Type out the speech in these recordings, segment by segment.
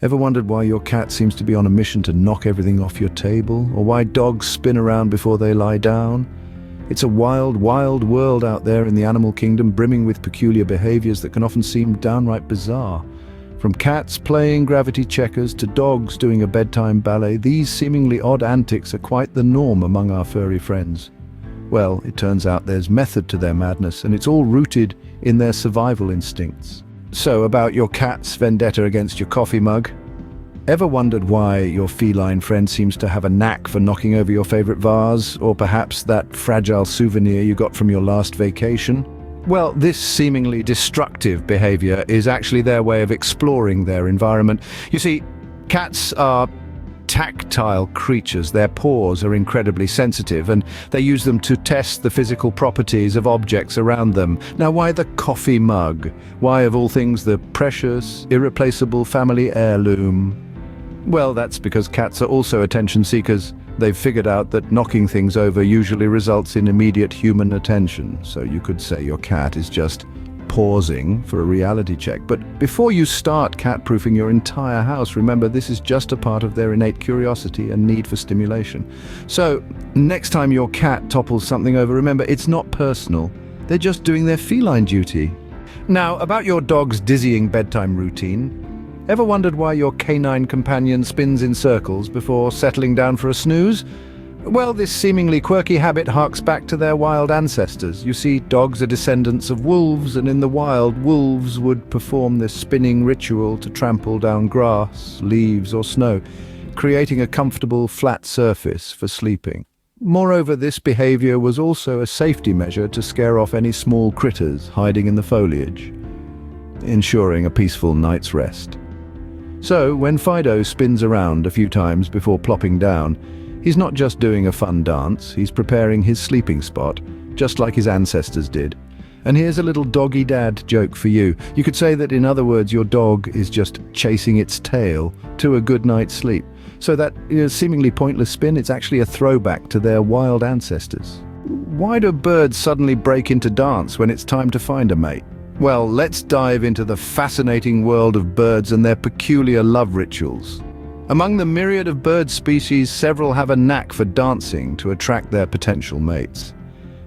Ever wondered why your cat seems to be on a mission to knock everything off your table? Or why dogs spin around before they lie down? It's a wild, wild world out there in the animal kingdom, brimming with peculiar behaviors that can often seem downright bizarre. From cats playing gravity checkers to dogs doing a bedtime ballet, these seemingly odd antics are quite the norm among our furry friends. Well, it turns out there's method to their madness, and it's all rooted in their survival instincts. So, about your cat's vendetta against your coffee mug? Ever wondered why your feline friend seems to have a knack for knocking over your favorite vase, or perhaps that fragile souvenir you got from your last vacation? Well, this seemingly destructive behavior is actually their way of exploring their environment. You see, cats are tactile creatures. Their paws are incredibly sensitive, and they use them to test the physical properties of objects around them. Now, why the coffee mug? Why, of all things, the precious, irreplaceable family heirloom? Well, that's because cats are also attention seekers. They've figured out that knocking things over usually results in immediate human attention. So you could say your cat is just pausing for a reality check. But before you start cat-proofing your entire house, remember this is just a part of their innate curiosity and need for stimulation. So next time your cat topples something over, remember it's not personal. They're just doing their feline duty. Now, about your dog's dizzying bedtime routine. Ever wondered why your canine companion spins in circles before settling down for a snooze? Well, this seemingly quirky habit harks back to their wild ancestors. You see, dogs are descendants of wolves, and in the wild, wolves would perform this spinning ritual to trample down grass, leaves, or snow, creating a comfortable, flat surface for sleeping. Moreover, this behavior was also a safety measure to scare off any small critters hiding in the foliage, ensuring a peaceful night's rest. So, when Fido spins around a few times before plopping down, he's not just doing a fun dance, he's preparing his sleeping spot, just like his ancestors did. And here's a little doggy dad joke for you. You could say that, in other words, your dog is just chasing its tail to a good night's sleep. So that seemingly pointless spin, it's actually a throwback to their wild ancestors. Why do birds suddenly break into dance when it's time to find a mate? Well, let's dive into the fascinating world of birds and their peculiar love rituals. Among the myriad of bird species, several have a knack for dancing to attract their potential mates.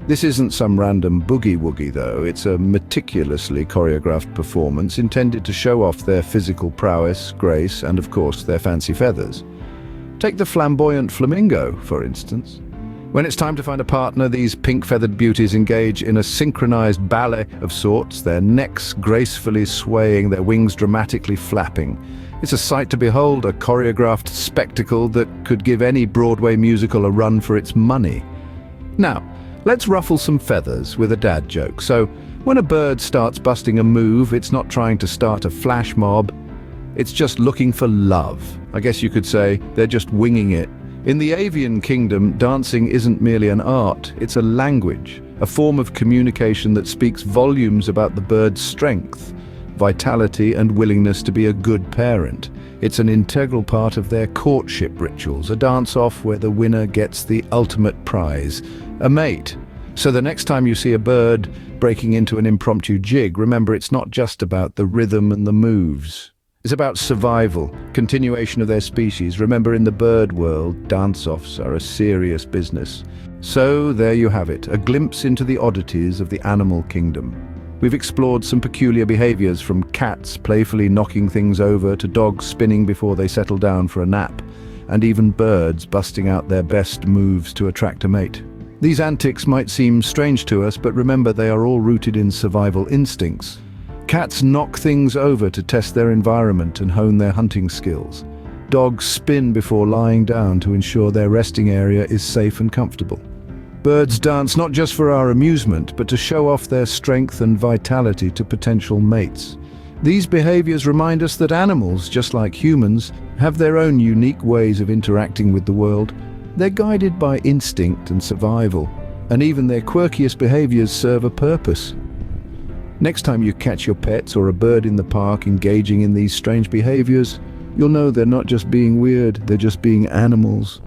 This isn't some random boogie-woogie though, it's a meticulously choreographed performance intended to show off their physical prowess, grace, and of course their fancy feathers. Take the flamboyant flamingo, for instance. When it's time to find a partner, these pink-feathered beauties engage in a synchronized ballet of sorts, their necks gracefully swaying, their wings dramatically flapping. It's a sight to behold, a choreographed spectacle that could give any Broadway musical a run for its money. Now, let's ruffle some feathers with a dad joke. So, when a bird starts busting a move, it's not trying to start a flash mob, it's just looking for love. I guess you could say they're just winging it. In the avian kingdom, dancing isn't merely an art, it's a language, a form of communication that speaks volumes about the bird's strength, vitality, and willingness to be a good parent. It's an integral part of their courtship rituals, a dance-off where the winner gets the ultimate prize, a mate. So the next time you see a bird breaking into an impromptu jig, remember it's not just about the rhythm and the moves. It's about survival, continuation of their species. Remember, in the bird world, dance-offs are a serious business. So there you have it, a glimpse into the oddities of the animal kingdom. We've explored some peculiar behaviors, from cats playfully knocking things over to dogs spinning before they settle down for a nap, and even birds busting out their best moves to attract a mate. These antics might seem strange to us, but remember they are all rooted in survival instincts. Cats knock things over to test their environment and hone their hunting skills. Dogs spin before lying down to ensure their resting area is safe and comfortable. Birds dance not just for our amusement, but to show off their strength and vitality to potential mates. These behaviors remind us that animals, just like humans, have their own unique ways of interacting with the world. They're guided by instinct and survival, and even their quirkiest behaviors serve a purpose. Next time you catch your pets or a bird in the park engaging in these strange behaviors, you'll know they're not just being weird, they're just being animals.